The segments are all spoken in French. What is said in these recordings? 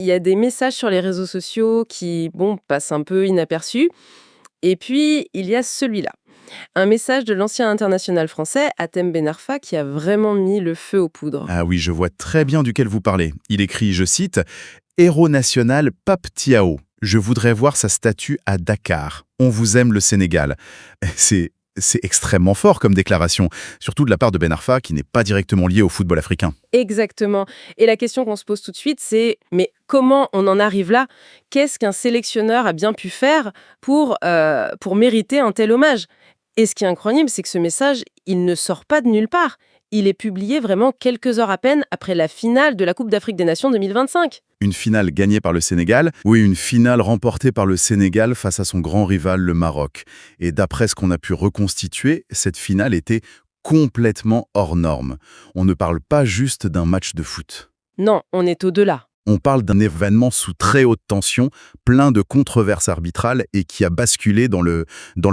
Il y a des messages sur les réseaux sociaux qui, bon, passent un peu inaperçus. Et puis, il y a celui-là. Un message de l'ancien international français, Hatem Ben Arfa, qui a vraiment mis le feu aux poudres. Ah oui, je vois très bien duquel vous parlez. Il écrit, je cite, Héros national Pape Thiaw. Je voudrais voir sa statue à Dakar. On vous aime le Sénégal. C'est c'est extrêmement fort comme déclaration, surtout de la part de Ben Arfa, qui n'est pas directement lié au football africain. Exactement. Et la question qu'on se pose tout de suite, c'est mais comment on en arrive là? Qu'est-ce qu'un sélectionneur a bien pu faire pour mériter un tel hommage? Et ce qui est incroyable, c'est que ce message, il ne sort pas de nulle part. Il est publié vraiment quelques heures à peine après la finale de la Coupe d'Afrique des Nations 2025. Une finale gagnée par le Sénégal, oui, une finale remportée par le Sénégal face à son grand rival, le Maroc. Et d'après ce qu'on a pu reconstituer, cette finale était complètement hors norme. On ne parle pas juste d'un match de foot. Non, on est au-delà. On parle d'un événement sous très haute tension, plein de controverses arbitrales et qui a basculé dans le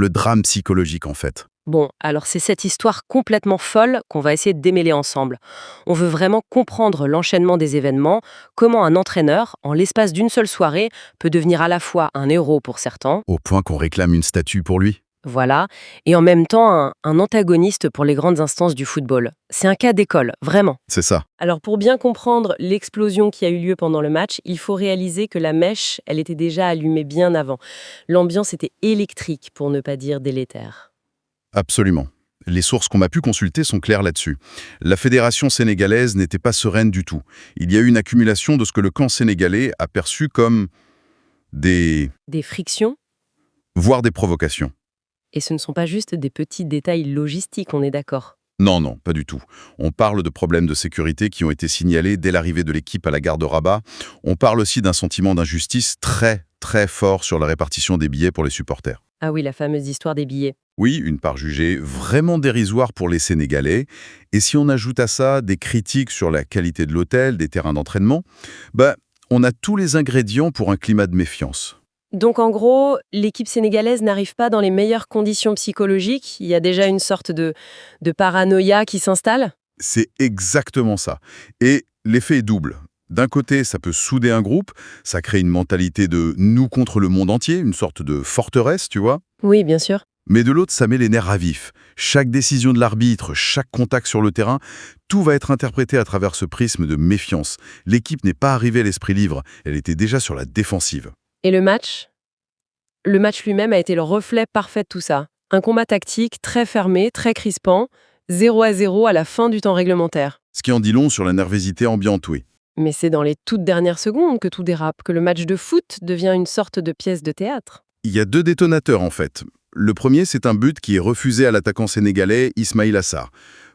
drame psychologique en fait. Bon, alors c'est cette histoire complètement folle qu'on va essayer de démêler ensemble. On veut vraiment comprendre l'enchaînement des événements, comment un entraîneur, en l'espace d'une seule soirée, peut devenir à la fois un héros pour certains, Au point qu'on réclame une statue pour lui. voilà, et en même temps un antagoniste pour les grandes instances du football. C'est un cas d'école, vraiment. C'est ça. Alors pour bien comprendre l'explosion qui a eu lieu pendant le match, il faut réaliser que la mèche, elle était déjà allumée bien avant. L'ambiance était électrique, pour ne pas dire délétère. Absolument. Les sources qu'on m'a pu consulter sont claires là-dessus. La fédération sénégalaise n'était pas sereine du tout. Il y a eu une accumulation de ce que le camp sénégalais a perçu comme Des frictions. voire des provocations. Et ce ne sont pas juste des petits détails logistiques, on est d'accord. Non, non, pas du tout. On parle de problèmes de sécurité qui ont été signalés dès l'arrivée de l'équipe à la gare de Rabat. On parle aussi d'un sentiment d'injustice très, très fort sur la répartition des billets pour les supporters. Ah oui, la fameuse histoire des billets. Oui, une part jugée vraiment dérisoire pour les Sénégalais. Et si on ajoute à ça des critiques sur la qualité de l'hôtel, des terrains d'entraînement, on a tous les ingrédients pour un climat de méfiance. Donc en gros, l'équipe sénégalaise n'arrive pas dans les meilleures conditions psychologiques. Il y a déjà une sorte de paranoïa qui s'installe. C'est exactement ça. Et l'effet est double. D'un côté, ça peut souder un groupe, ça crée une mentalité de nous contre le monde entier, une sorte de forteresse, tu vois. Oui, bien sûr. Mais de l'autre, ça met les nerfs à vif. Chaque décision de l'arbitre, chaque contact sur le terrain, tout va être interprété à travers ce prisme de méfiance. L'équipe n'est pas arrivée à l'esprit libre, elle était déjà sur la défensive. Et le match? Le match lui-même a été le reflet parfait de tout ça. Un combat tactique très fermé, très crispant, 0-0 à la fin du temps réglementaire. Ce qui en dit long sur la nervosité ambiante, oui. Mais c'est dans les toutes dernières secondes que tout dérape, que le match de foot devient une sorte de pièce de théâtre. Il y a deux détonateurs en fait. Le premier, c'est un but qui est refusé à l'attaquant sénégalais Ismaïl Assar,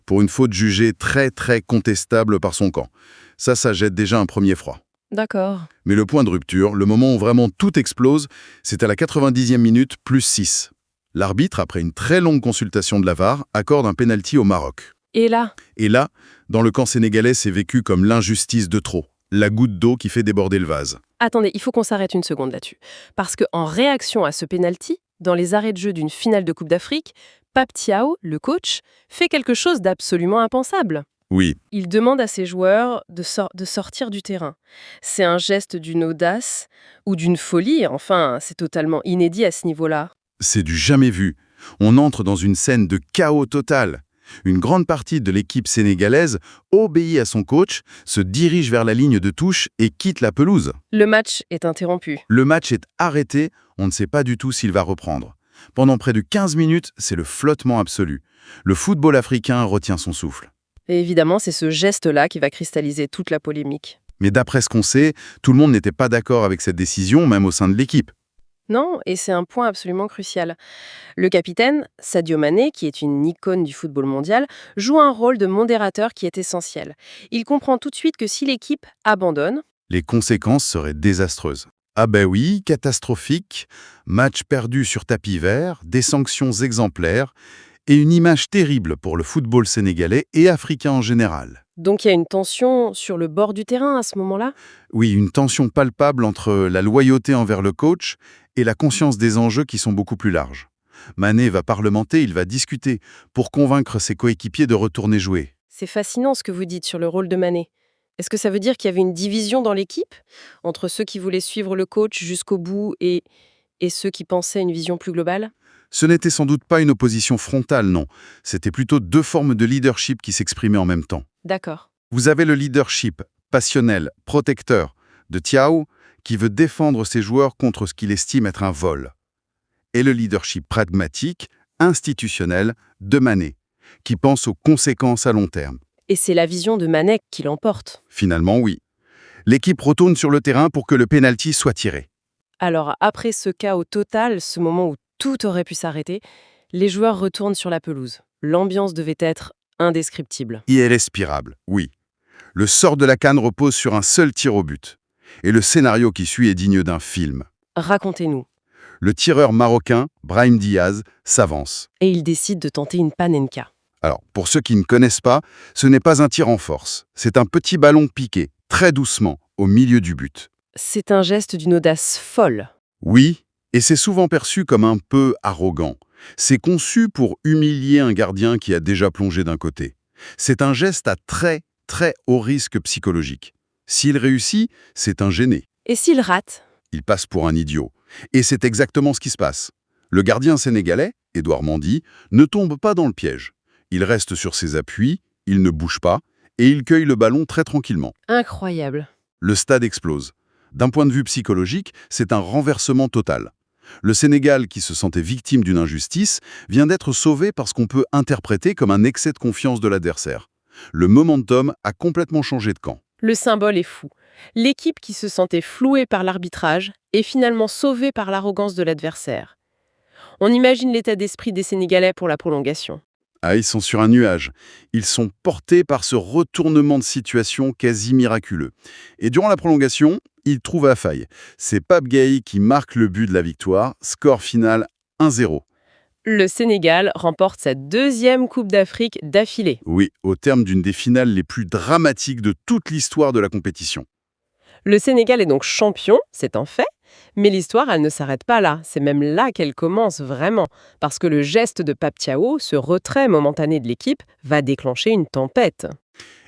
pour une faute jugée très très contestable par son camp. Ça jette déjà un premier froid. D'accord. Mais le point de rupture, le moment où vraiment tout explose, c'est à la 90e minute plus 6. L'arbitre, après une très longue consultation de la VAR, accorde un pénalty au Maroc. Et là, Et là, dans le camp sénégalais, c'est vécu comme l'injustice de trop, la goutte d'eau qui fait déborder le vase. attendez, il faut qu'on s'arrête une seconde là-dessus. Parce qu'en réaction à ce penalty, dans les arrêts de jeu d'une finale de Coupe d'Afrique, Pape Thiaw, le coach, fait quelque chose d'absolument impensable. Oui, Il demande à ses joueurs de sortir du terrain. C'est un geste d'une audace ou d'une folie, enfin, c'est totalement inédit à ce niveau-là. c'est du jamais vu. On entre dans une scène de chaos total. Une grande partie de l'équipe sénégalaise obéit à son coach, se dirige vers la ligne de touche et quitte la pelouse. Le match est interrompu. Le match est arrêté, on ne sait pas du tout s'il va reprendre. Pendant près de 15 minutes, c'est le flottement absolu. Le football africain retient son souffle. Et évidemment, c'est ce geste-là qui va cristalliser toute la polémique. Mais d'après ce qu'on sait, tout le monde n'était pas d'accord avec cette décision, même au sein de l'équipe. Non, et c'est un point absolument crucial. Le capitaine, Sadio Mané, qui est une icône du football mondial, joue un rôle de modérateur qui est essentiel. Il comprend tout de suite que si l'équipe abandonne, Les conséquences seraient désastreuses. Ah ben oui, catastrophique, match perdu sur tapis vert, des sanctions exemplaires et une image terrible pour le football sénégalais et africain en général. donc il y a une tension sur le bord du terrain à ce moment-là. Oui, une tension palpable entre la loyauté envers le coach et la conscience des enjeux qui sont beaucoup plus larges. Mané va parlementer, il va discuter pour convaincre ses coéquipiers de retourner jouer. C'est fascinant ce que vous dites sur le rôle de Mané. Est-ce que ça veut dire qu'il y avait une division dans l'équipe entre ceux qui voulaient suivre le coach jusqu'au bout et ceux qui pensaient à une vision plus globale? Ce n'était sans doute pas une opposition frontale, non. C'était plutôt deux formes de leadership qui s'exprimaient en même temps. D'accord. Vous avez le leadership passionnel, protecteur, de Thiaw, qui veut défendre ses joueurs contre ce qu'il estime être un vol. Et le leadership pragmatique, institutionnel, de Mané, qui pense aux conséquences à long terme. Et c'est la vision de Manek qui l'emporte. Finalement, oui. L'équipe retourne sur le terrain pour que le pénalty soit tiré. Alors, après ce chaos total, ce moment où tout aurait pu s'arrêter, les joueurs retournent sur la pelouse. L'ambiance devait être indescriptible. Irrespirable, oui. Le sort de la CAN repose sur un seul tir au but. Et le scénario qui suit est digne d'un film. Racontez-nous. Le tireur marocain, Brahim Diaz, s'avance. Et il décide de tenter une panenka. Alors, pour ceux qui ne connaissent pas, ce n'est pas un tir en force. C'est un petit ballon piqué, très doucement, au milieu du but. C'est un geste d'une audace folle. Oui, et c'est souvent perçu comme un peu arrogant. C'est conçu pour humilier un gardien qui a déjà plongé d'un côté. C'est un geste à très, très haut risque psychologique. S'il réussit, c'est un gêné. Et s'il rate? Il passe pour un idiot. Et c'est exactement ce qui se passe. Le gardien sénégalais, Édouard Mendy, ne tombe pas dans le piège. Il reste sur ses appuis, il ne bouge pas, et il cueille le ballon très tranquillement. Incroyable. Le stade explose. D'un point de vue psychologique, c'est un renversement total. Le Sénégal, qui se sentait victime d'une injustice, vient d'être sauvé par ce qu'on peut interpréter comme un excès de confiance de l'adversaire. Le momentum a complètement changé de camp. Le symbole est fou. L'équipe qui se sentait flouée par l'arbitrage est finalement sauvée par l'arrogance de l'adversaire. On imagine l'état d'esprit des Sénégalais pour la prolongation. Ah, ils sont sur un nuage. Ils sont portés par ce retournement de situation quasi miraculeux. Et durant la prolongation, ils trouvent la faille. C'est Pape Gueye qui marque le but de la victoire. Score final 1-0. Le Sénégal remporte sa deuxième Coupe d'Afrique d'affilée. Oui, au terme d'une des finales les plus dramatiques de toute l'histoire de la compétition. Le Sénégal est donc champion, c'est un fait, mais l'histoire, elle ne s'arrête pas là. C'est même là qu'elle commence vraiment, parce que le geste de Pape Thiaw, ce retrait momentané de l'équipe, va déclencher une tempête.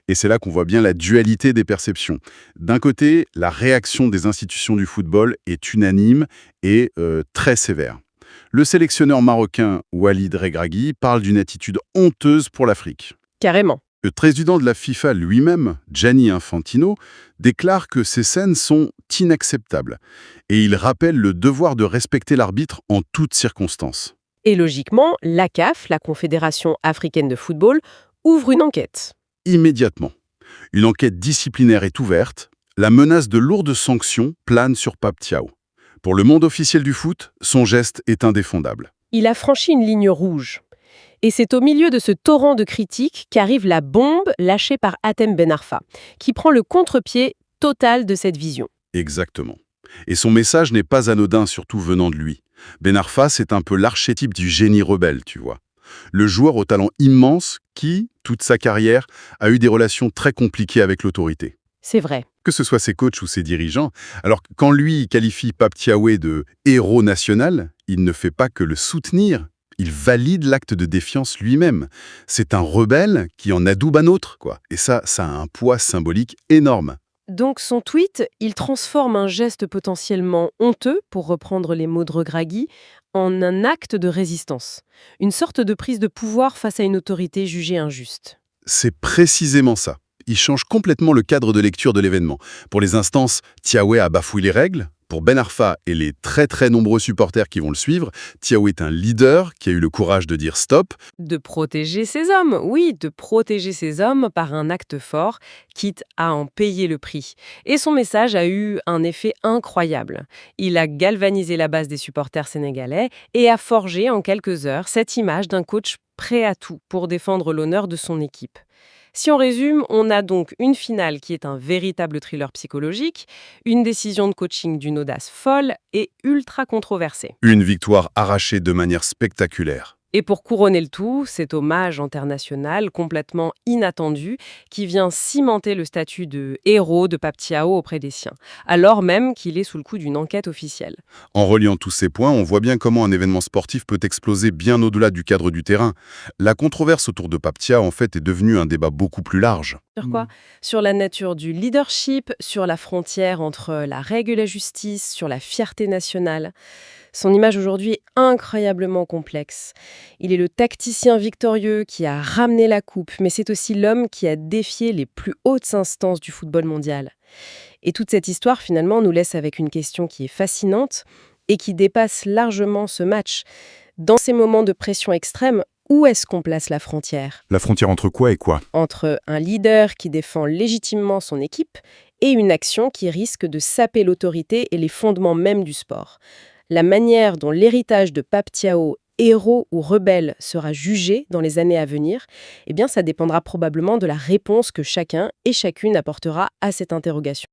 Et c'est là qu'on voit bien la dualité des perceptions. D'un côté, la réaction des institutions du football est unanime et très sévère. Le sélectionneur marocain Walid Regragui parle d'une attitude honteuse pour l'Afrique. Carrément. Le président de la FIFA lui-même, Gianni Infantino, déclare que ces scènes sont inacceptables et il rappelle le devoir de respecter l'arbitre en toutes circonstances. Et logiquement, la CAF, la Confédération africaine de football, ouvre une enquête. Immédiatement. Une enquête disciplinaire est ouverte. La menace de lourdes sanctions plane sur Pape Thiaw. Pour le monde officiel du foot, son geste est indéfendable. Il a franchi une ligne rouge. Et c'est au milieu de ce torrent de critiques qu'arrive la bombe lâchée par Hatem Ben Arfa, qui prend le contre-pied total de cette vision. Exactement. Et son message n'est pas anodin, surtout venant de lui. Ben Arfa, c'est un peu l'archétype du génie rebelle, tu vois. Le joueur au talent immense qui, toute sa carrière, a eu des relations très compliquées avec l'autorité. C'est vrai. Que ce soit ses coachs ou ses dirigeants. Alors, quand lui qualifie Pape Thiaw de héros national, il ne fait pas que le soutenir. Il valide l'acte de défiance lui-même. C'est un rebelle qui en adoube un autre, quoi. Et ça a un poids symbolique énorme. Donc son tweet, il transforme un geste potentiellement honteux, pour reprendre les mots de Regragui, en un acte de résistance. Une sorte de prise de pouvoir face à une autorité jugée injuste. C'est précisément ça. Il change complètement le cadre de lecture de l'événement. Pour les instances, Thiaw a bafoué les règles. Pour Ben Arfa et les très très nombreux supporters qui vont le suivre, Thiaw est un leader qui a eu le courage de dire stop. De protéger ses hommes, oui, de protéger ses hommes par un acte fort, quitte à en payer le prix. Et son message a eu un effet incroyable. Il a galvanisé la base des supporters sénégalais et a forgé en quelques heures cette image d'un coach prêt à tout pour défendre l'honneur de son équipe. Si on résume, on a donc une finale qui est un véritable thriller psychologique, une décision de coaching d'une audace folle et ultra controversée. Une victoire arrachée de manière spectaculaire. Et pour couronner le tout, cet hommage international complètement inattendu qui vient cimenter le statut de héros de Pape Thiaw auprès des siens, alors même qu'il est sous le coup d'une enquête officielle. En reliant tous ces points, on voit bien comment un événement sportif peut exploser bien au-delà du cadre du terrain. La controverse autour de Pape Thiaw, en fait, est devenue un débat beaucoup plus large. Sur quoi? Sur la nature du leadership, sur la frontière entre la règle et la justice, sur la fierté nationale. Son image aujourd'hui est incroyablement complexe. Il est le tacticien victorieux qui a ramené la coupe, mais c'est aussi l'homme qui a défié les plus hautes instances du football mondial. Et toute cette histoire, finalement, nous laisse avec une question qui est fascinante et qui dépasse largement ce match. Dans ces moments de pression extrême, où est-ce qu'on place la frontière? La frontière entre quoi et quoi? Entre un leader qui défend légitimement son équipe et une action qui risque de saper l'autorité et les fondements même du sport. La manière dont l'héritage de Pape Thiaw, héros ou rebelle, sera jugé dans les années à venir, eh bien, ça dépendra probablement de la réponse que chacun et chacune apportera à cette interrogation.